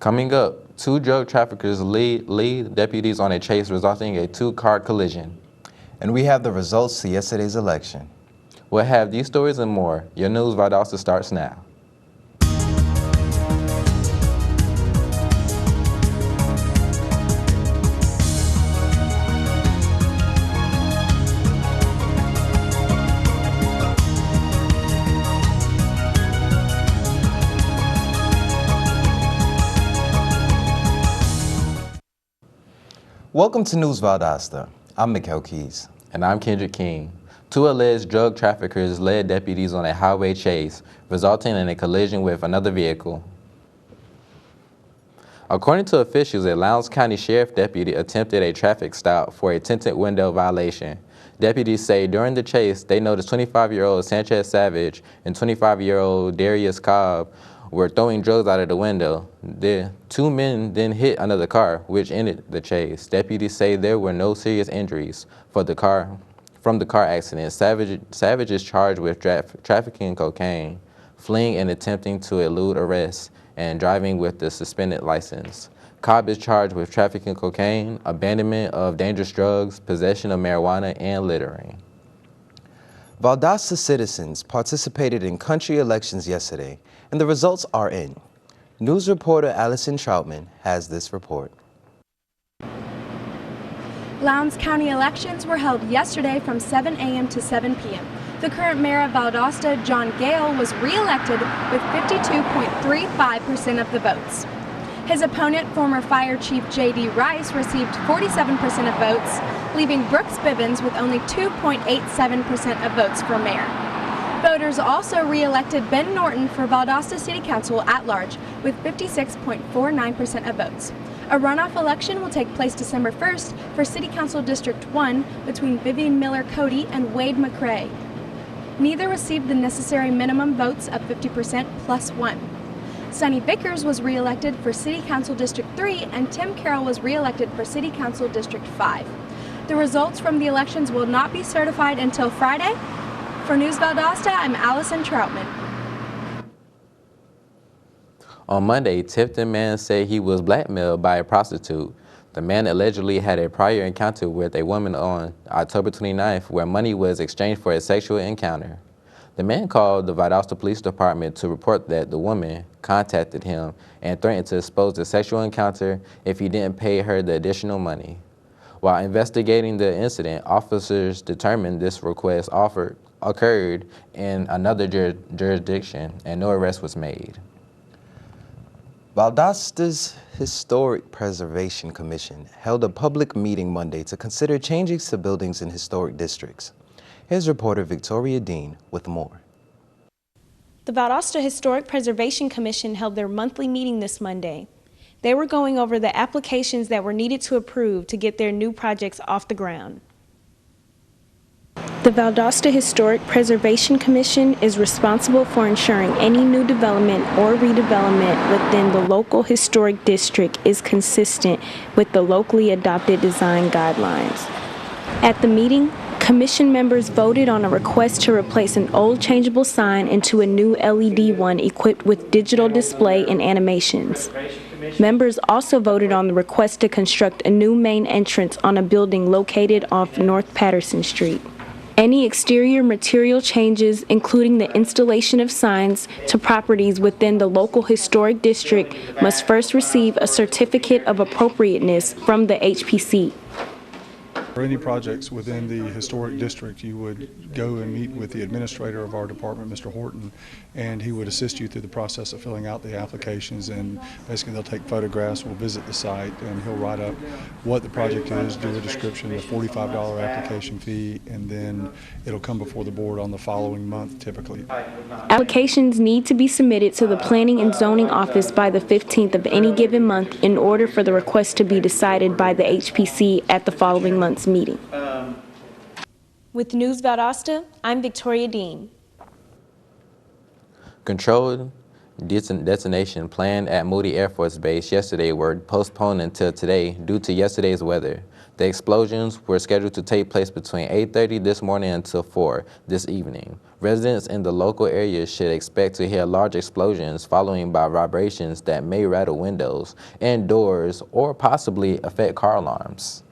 Coming up, two drug traffickers lead deputies on a chase resulting in a two-car collision. And we have the results to yesterday's election. We'll have these stories and more. Your news Valdosta starts now. Welcome to News Valdosta. I'm Mikhail Keys. And I'm Kendrick King. Two alleged drug traffickers led deputies on a highway chase, resulting in a collision with another vehicle. According to officials, a Lowndes County Sheriff deputy attempted a traffic stop for a tinted window violation. Deputies say during the chase, they noticed 25-year-old Sanchez Savage and 25-year-old Darius Cobb were throwing drugs out of the window. The two men then hit another car, which ended the chase. Deputies say there were no serious injuries from the car accident. Savage is charged with trafficking cocaine, fleeing and attempting to elude arrest, and driving with the suspended license. Cobb is charged with trafficking cocaine, abandonment of dangerous drugs, possession of marijuana, and littering. Valdosta citizens participated in country elections yesterday, and the results are in. News reporter Allison Troutman has this report. Lowndes County elections were held yesterday from 7 a.m. to 7 p.m. The current mayor of Valdosta, John Gale, was re-elected with 52.35% of the votes. His opponent, former Fire Chief J.D. Rice, received 47% of votes, leaving Brooks Bivens with only 2.87% of votes for mayor. Voters also re-elected Ben Norton for Valdosta City Council at large with 56.49% of votes. A runoff election will take place December 1st for City Council District 1 between Vivian Miller Cody and Wade McRae. Neither received the necessary minimum votes of 50% plus 1. Sonny Vickers was re-elected for City Council District 3 and Tim Carroll was re-elected for City Council District 5. The results from the elections will not be certified until Friday. For News Valdosta, I'm Allison Troutman. On Monday, Tifton man said he was blackmailed by a prostitute. The man allegedly had a prior encounter with a woman on October 29th where money was exchanged for a sexual encounter. The man called the Valdosta Police Department to report that the woman contacted him and threatened to expose the sexual encounter if he didn't pay her the additional money. While investigating the incident, officers determined this request occurred in another jurisdiction and no arrest was made. Valdosta's Historic Preservation Commission held a public meeting Monday to consider changes to buildings in historic districts. Here's reporter Victoria Dean with more. The Valdosta Historic Preservation Commission held their monthly meeting this Monday. They were going over the applications that were needed to approve to get their new projects off the ground. The Valdosta Historic Preservation Commission is responsible for ensuring any new development or redevelopment within the local historic district is consistent with the locally adopted design guidelines. At the meeting, Commission members voted on a request to replace an old changeable sign into a new LED one equipped with digital display and animations. Members also voted on the request to construct a new main entrance on a building located off North Patterson Street. Any exterior material changes, including the installation of signs to properties within the local historic district, must first receive a certificate of appropriateness from the HPC. For any projects within the historic district, you would go and meet with the administrator of our department, Mr. Horton, and he would assist you through the process of filling out the applications, and basically they'll take photographs, we'll visit the site, and he'll write up what the project is, do a description, a $45 application fee, and then it'll come before the board on the following month typically. Applications need to be submitted to the Planning and Zoning Office by the 15th of any given month in order for the request to be decided by the HPC at the following month's meeting. With News Valdosta, I'm Victoria Dean. Controlled detonation planned at Moody Air Force Base yesterday were postponed until today due to yesterday's weather. The explosions were scheduled to take place between 8:30 this morning until 4 this evening. Residents in the local area should expect to hear large explosions following by vibrations that may rattle windows and doors or possibly affect car alarms.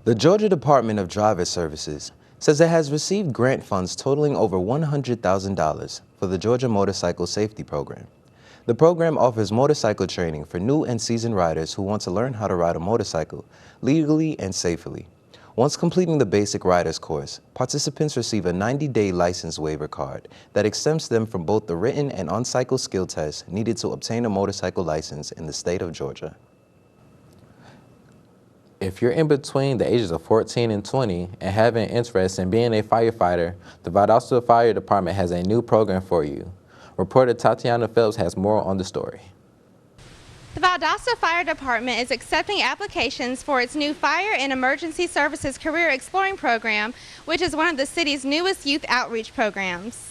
The Georgia Department of Driver Services says it has received grant funds totaling over $100,000 for the Georgia Motorcycle Safety Program. The program offers motorcycle training for new and seasoned riders who want to learn how to ride a motorcycle legally and safely. Once completing the basic rider's course, participants receive a 90-day license waiver card that exempts them from both the written and on-cycle skill tests needed to obtain a motorcycle license in the state of Georgia. If you're in between the ages of 14 and 20 and have an interest in being a firefighter, the Valdosta Fire Department has a new program for you. Reporter Tatiana Phelps has more on the story. The Valdosta Fire Department is accepting applications for its new Fire and Emergency Services Career Exploring Program, which is one of the city's newest youth outreach programs.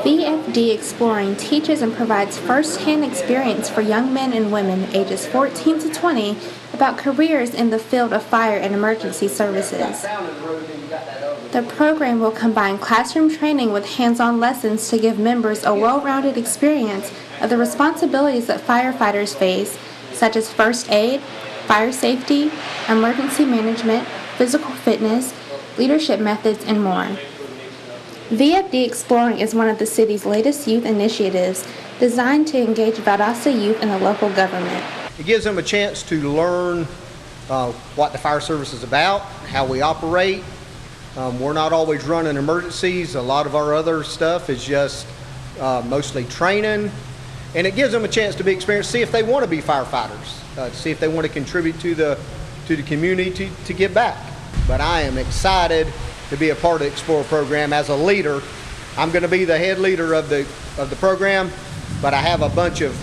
VFD Exploring teaches and provides first-hand experience for young men and women ages 14 to 20 about careers in the field of fire and emergency services. The program will combine classroom training with hands-on lessons to give members a well-rounded experience of the responsibilities that firefighters face, such as first aid, fire safety, emergency management, physical fitness, leadership methods, and more. VFD Exploring is one of the city's latest youth initiatives designed to engage Valdosta youth in the local government. It gives them a chance to learn what the fire service is about, how we operate. We're not always running emergencies. A lot of our other stuff is just mostly training. And it gives them a chance to be experienced, see if they want to be firefighters, see if they want to contribute to the community to give back. But I am excited to be a part of the Explorer program as a leader. I'm going to be the head leader of the program, but I have a bunch of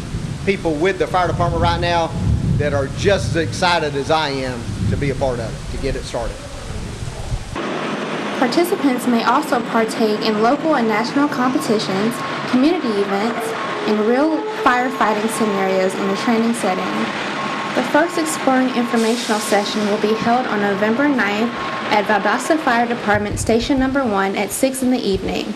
people with the fire department right now that are just as excited as I am to be a part of it, to get it started. Participants may also partake in local and national competitions, community events, and real firefighting scenarios in a training setting. The first Exploring informational session will be held on November 9th at Valdosta Fire Department Station Number 1 at 6 in the evening.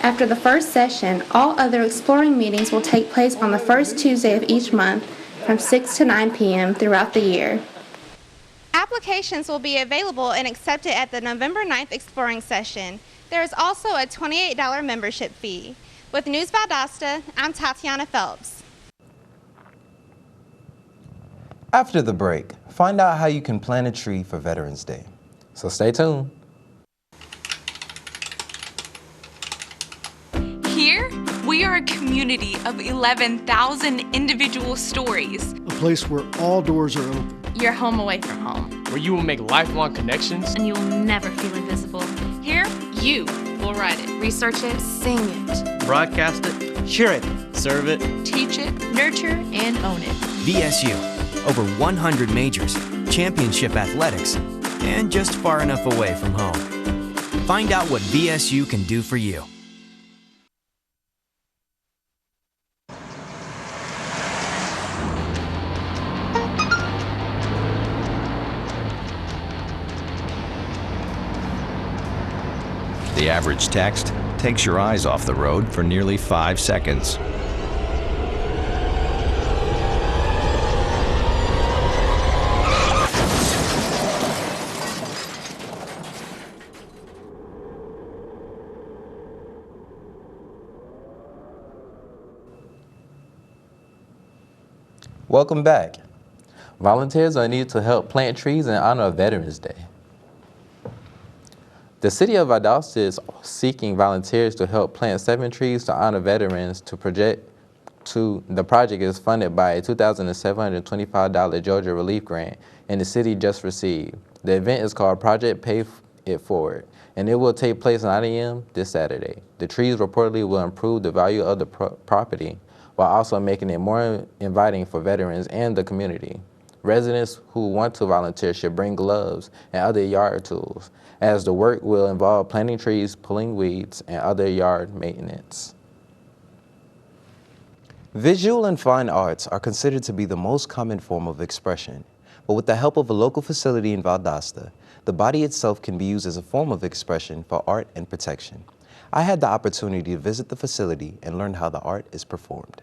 After the first session, all other Exploring meetings will take place on the first Tuesday of each month from 6 to 9 p.m. throughout the year. Applications will be available and accepted at the November 9th Exploring session. There is also a $28 membership fee. With News Valdosta, I'm Tatiana Phelps. After the break, find out how you can plant a tree for Veterans Day. So stay tuned. Here, we are a community of 11,000 individual stories. A place where all doors are open. Your home away from home. Where you will make lifelong connections. And you will never feel invisible. Here, you will write it, research it, sing it, broadcast it, share it, serve it, teach it, nurture, and own it. VSU, over 100 majors, championship athletics, and just far enough away from home. Find out what VSU can do for you. The average text takes your eyes off the road for nearly 5 seconds. Welcome back. Volunteers are needed to help plant trees in honor of Veterans Day. The city of Valdosta is seeking volunteers to help plant 7 trees to honor veterans. The project is funded by a $2,725 Georgia Relief Grant, and the city just received. The event is called Project Pay It Forward, and it will take place at 9 a.m. this Saturday. The trees reportedly will improve the value of the property while also making it more inviting for veterans and the community. Residents who want to volunteer should bring gloves and other yard tools, as the work will involve planting trees, pulling weeds, and other yard maintenance. Visual and fine arts are considered to be the most common form of expression, but with the help of a local facility in Valdosta, the body itself can be used as a form of expression for art and protection. I had the opportunity to visit the facility and learn how the art is performed.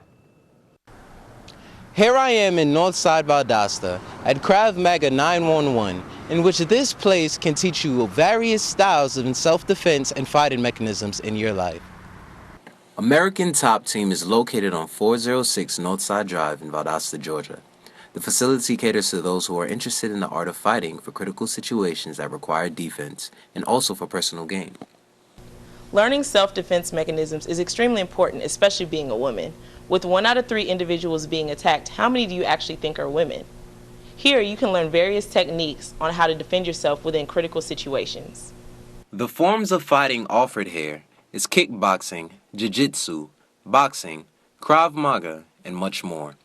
Here I am in Northside Valdosta at Krav Maga 911, in which this place can teach you various styles of self-defense and fighting mechanisms in your life. American Top Team is located on 406 Northside Drive in Valdosta, Georgia. The facility caters to those who are interested in the art of fighting for critical situations that require defense and also for personal gain. Learning self-defense mechanisms is extremely important, especially being a woman. With 1 out of 3 individuals being attacked, how many do you actually think are women? Here, you can learn various techniques on how to defend yourself within critical situations. The forms of fighting offered here is kickboxing, jiu-jitsu, boxing, Krav Maga, and much more.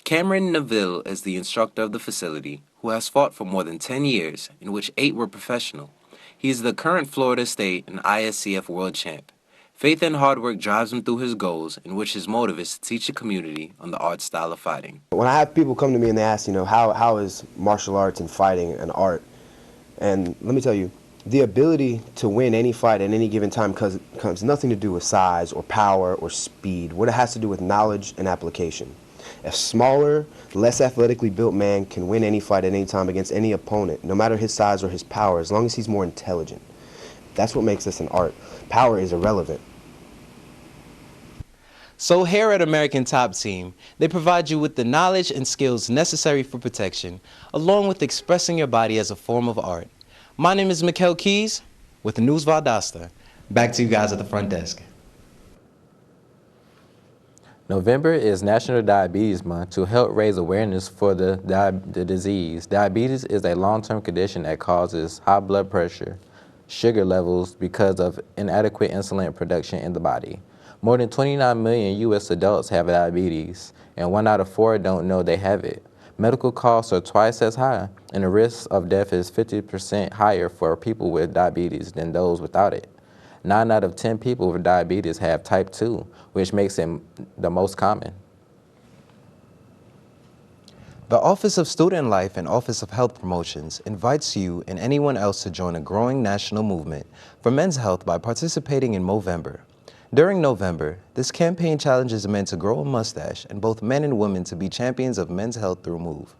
Cameron Neville is the instructor of the facility, who has fought for more than 10 years, in which 8 were professional. He is the current Florida State and ISCF world champ. Faith and hard work drives him through his goals, in which his motive is to teach the community on the art style of fighting. When I have people come to me and they ask, how is martial arts and fighting an art? And let me tell you, the ability to win any fight at any given time comes nothing to do with size or power or speed. What it has to do with knowledge and application. A smaller, less athletically built man can win any fight at any time against any opponent, no matter his size or his power, as long as he's more intelligent. That's what makes this an art. Power is irrelevant. So here at American Top Team, they provide you with the knowledge and skills necessary for protection, along with expressing your body as a form of art. My name is Mikkel Keys with the News Valdosta. Back to you guys at the front desk. November is National Diabetes Month to help raise awareness for the disease. Diabetes is a long-term condition that causes high blood pressure, sugar levels because of inadequate insulin production in the body. More than 29 million U.S. adults have diabetes, and 1 out of 4 don't know they have it. Medical costs are twice as high, and the risk of death is 50% higher for people with diabetes than those without it. 9 out of 10 people with diabetes have type 2, which makes it the most common. The Office of Student Life and Office of Health Promotions invites you and anyone else to join a growing national movement for men's health by participating in Movember. During November, this campaign challenges men to grow a mustache and both men and women to be champions of men's health through Move,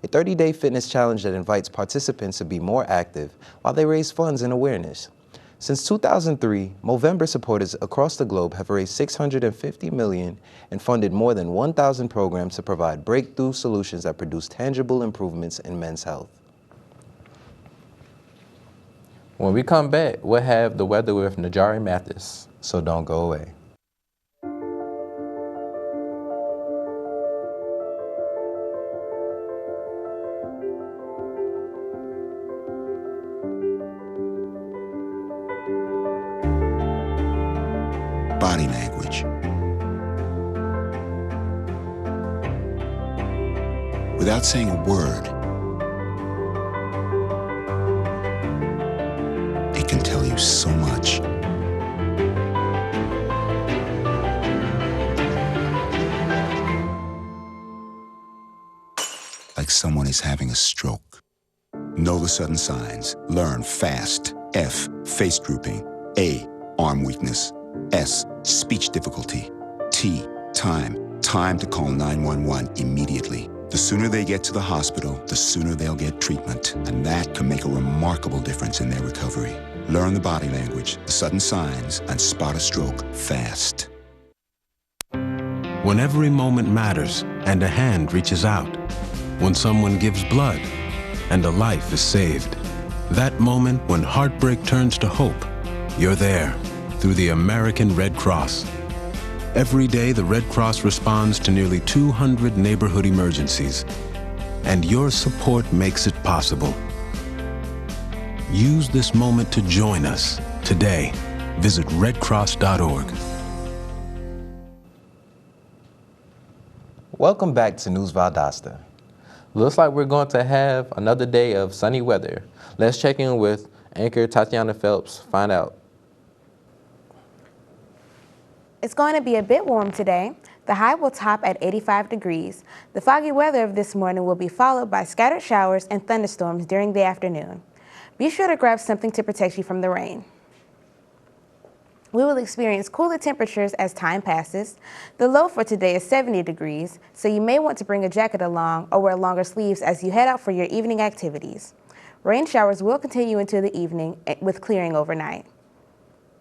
a 30-day fitness challenge that invites participants to be more active while they raise funds and awareness. Since 2003, Movember supporters across the globe have raised $650 million and funded more than 1,000 programs to provide breakthrough solutions that produce tangible improvements in men's health. When we come back, we'll have the weather with Najari Mathis. So don't go away. Body language. Without saying a word, it can tell you so much. Like someone is having a stroke. Know the sudden signs. Learn fast. F, face drooping. A, arm weakness. S, speech difficulty. T, time. Time to call 911 immediately. The sooner they get to the hospital, the sooner they'll get treatment. And that can make a remarkable difference in their recovery. Learn the body language, the sudden signs, and spot a stroke fast. When every moment matters and a hand reaches out. When someone gives blood and a life is saved. That moment when heartbreak turns to hope, you're there through the American Red Cross. Every day, the Red Cross responds to nearly 200 neighborhood emergencies, and your support makes it possible. Use this moment to join us today. Visit redcross.org. Welcome back to News Valdosta. Looks like we're going to have another day of sunny weather. Let's check in with anchor Tatiana Phelps, find out. It's going to be a bit warm today. The high will top at 85 degrees. The foggy weather of this morning will be followed by scattered showers and thunderstorms during the afternoon. Be sure to grab something to protect you from the rain. We will experience cooler temperatures as time passes. The low for today is 70 degrees, so you may want to bring a jacket along or wear longer sleeves as you head out for your evening activities. Rain showers will continue into the evening with clearing overnight.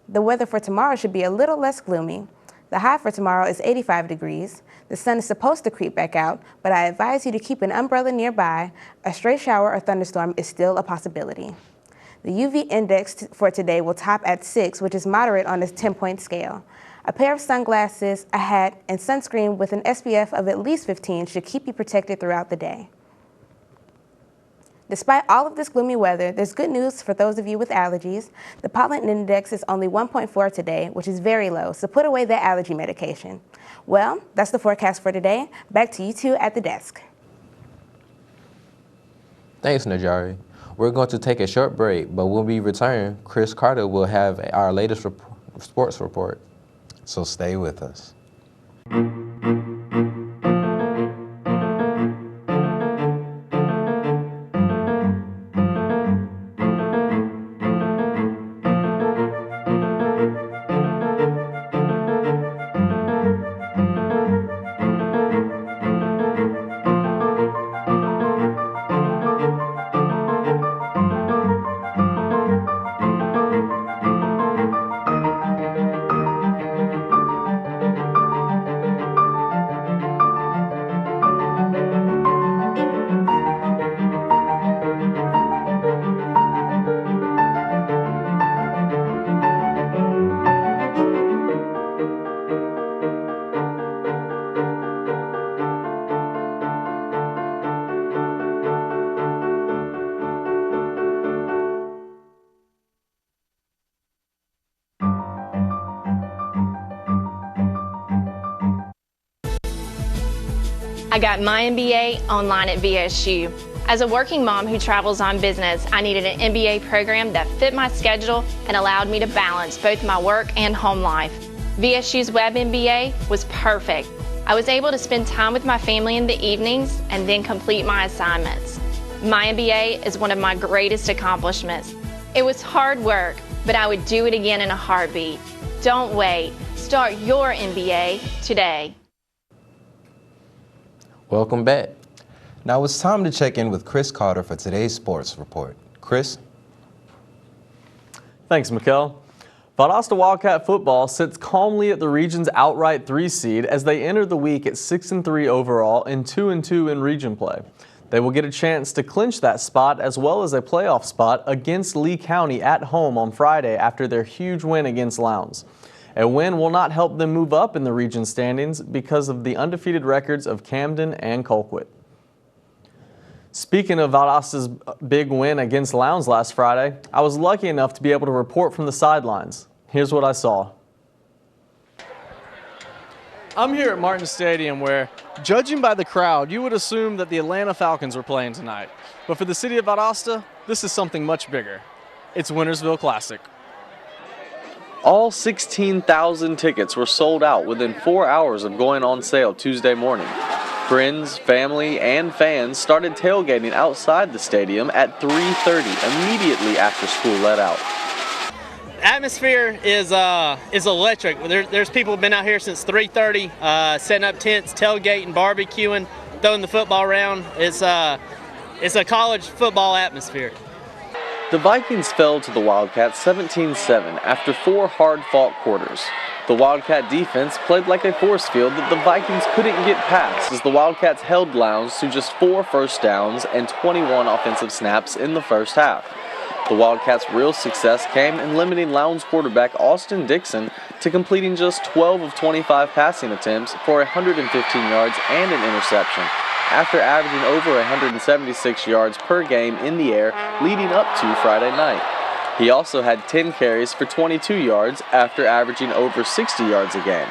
The weather for tomorrow should be a little less gloomy. The high for tomorrow is 85 degrees. The sun is supposed to creep back out, but I advise you to keep an umbrella nearby. A stray shower or thunderstorm is still a possibility. The UV index for today will top at 6, which is moderate on a 10-point scale. A pair of sunglasses, a hat, and sunscreen with an SPF of at least 15 should keep you protected throughout the day. Despite all of this gloomy weather, there's good news for those of you with allergies. The pollen index is only 1.4 today, which is very low, so put away that allergy medication. Well, that's the forecast for today. Back to you two at the desk. Thanks, Najari. We're going to take a short break, but when we return, Chris Carter will have our latest sports report. So stay with us. I got my MBA online at VSU. As a working mom who travels on business, I needed an MBA program that fit my schedule and allowed me to balance both my work and home life. VSU's Web MBA was perfect. I was able to spend time with my family in the evenings and then complete my assignments. My MBA is one of my greatest accomplishments. It was hard work, but I would do it again in a heartbeat. Don't wait. Start your MBA today. Welcome back. Now it's time to check in with Chris Carter for today's sports report. Chris? Thanks, Mikkel. Valdosta Wildcat football sits calmly at the region's outright 3 seed as they enter the week at 6-3 overall and 2-2 in region play. They will get a chance to clinch that spot as well as a playoff spot against Lee County at home on Friday after their huge win against Lowndes. A win will not help them move up in the region standings because of the undefeated records of Camden and Colquitt. Speaking of Valdosta's big win against Lowndes last Friday, I was lucky enough to be able to report from the sidelines. Here's what I saw. I'm here at Martin Stadium where, judging by the crowd, you would assume that the Atlanta Falcons were playing tonight. But for the city of Valdosta, this is something much bigger. It's Winnersville Classic. All 16,000 tickets were sold out within 4 hours of going on sale Tuesday morning. Friends, family, and fans started tailgating outside the stadium at 3:30 immediately after school let out. Atmosphere is electric. There's people who've been out here since 3:30, setting up tents, tailgating, barbecuing, throwing the football around. It's a college football atmosphere. The Vikings fell to the Wildcats 17-7 after 4 hard-fought quarters. The Wildcat defense played like a force field that the Vikings couldn't get past as the Wildcats held Lowndes to just 4 first downs and 21 offensive snaps in the first half. The Wildcats' real success came in limiting Lowndes quarterback Austin Dixon to completing just 12 of 25 passing attempts for 115 yards and an interception, after averaging over 176 yards per game in the air leading up to Friday night. He also had 10 carries for 22 yards after averaging over 60 yards a game.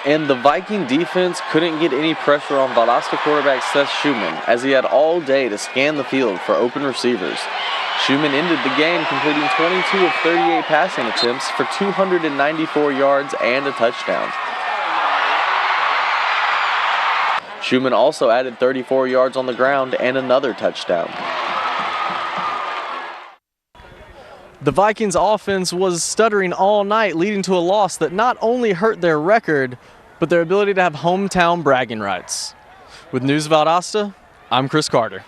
And the Viking defense couldn't get any pressure on Valdosta quarterback Seth Schumann as he had all day to scan the field for open receivers. Schumann ended the game completing 22 of 38 passing attempts for 294 yards and a touchdown. Schumann also added 34 yards on the ground and another touchdown. The Vikings offense was stuttering all night, leading to a loss that not only hurt their record, but their ability to have hometown bragging rights. With News Valdosta, I'm Chris Carter.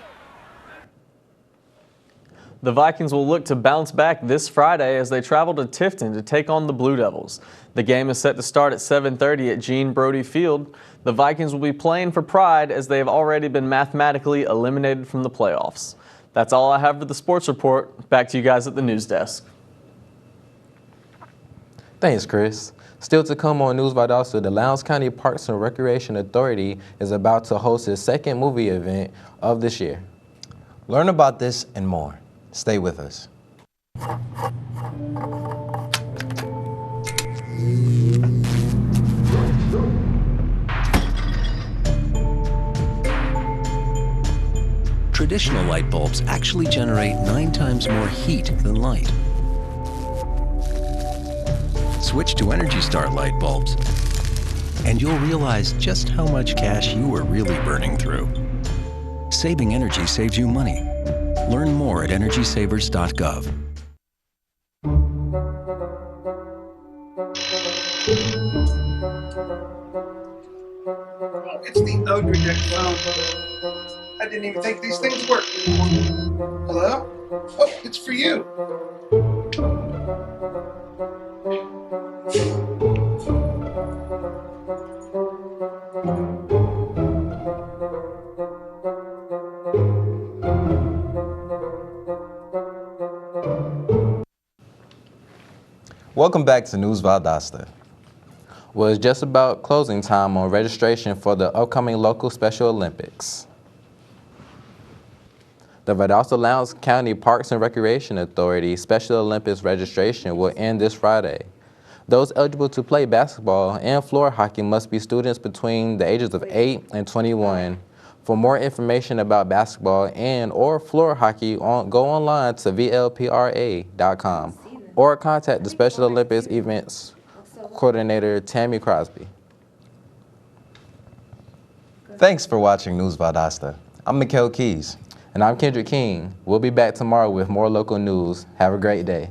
The Vikings will look to bounce back this Friday as they travel to Tifton to take on the Blue Devils. The game is set to start at 7:30 at Gene Brody Field. The Vikings will be playing for pride as they have already been mathematically eliminated from the playoffs. That's all I have for the sports report. Back to you guys at the news desk. Thanks, Chris. Still to come on News Valdosta, the Lowndes County Parks and Recreation Authority is about to host its second movie event of this year. Learn about this and more. Stay with us. Traditional light bulbs actually generate 9 times more heat than light. Switch to Energy Star light bulbs, and you'll realize just how much cash you were really burning through. Saving energy saves you money. Learn more at EnergySavers.gov. It's the Odradek phone. I didn't even think these things worked. Hello? Oh, it's for you. Welcome back to News Valdosta. Well, it's just about closing time on registration for the upcoming local Special Olympics. The Valdosta Lowndes County Parks and Recreation Authority Special Olympics registration will end this Friday. Those eligible to play basketball and floor hockey must be students between the ages of 8 and 21. For more information about basketball and or floor hockey, go online to vlpra.com or contact the Special Olympics Events Coordinator Tammy Crosby. Thanks for watching News Valdosta. I'm Mikkel Keys. And I'm Kendrick King. We'll be back tomorrow with more local news. Have a great day.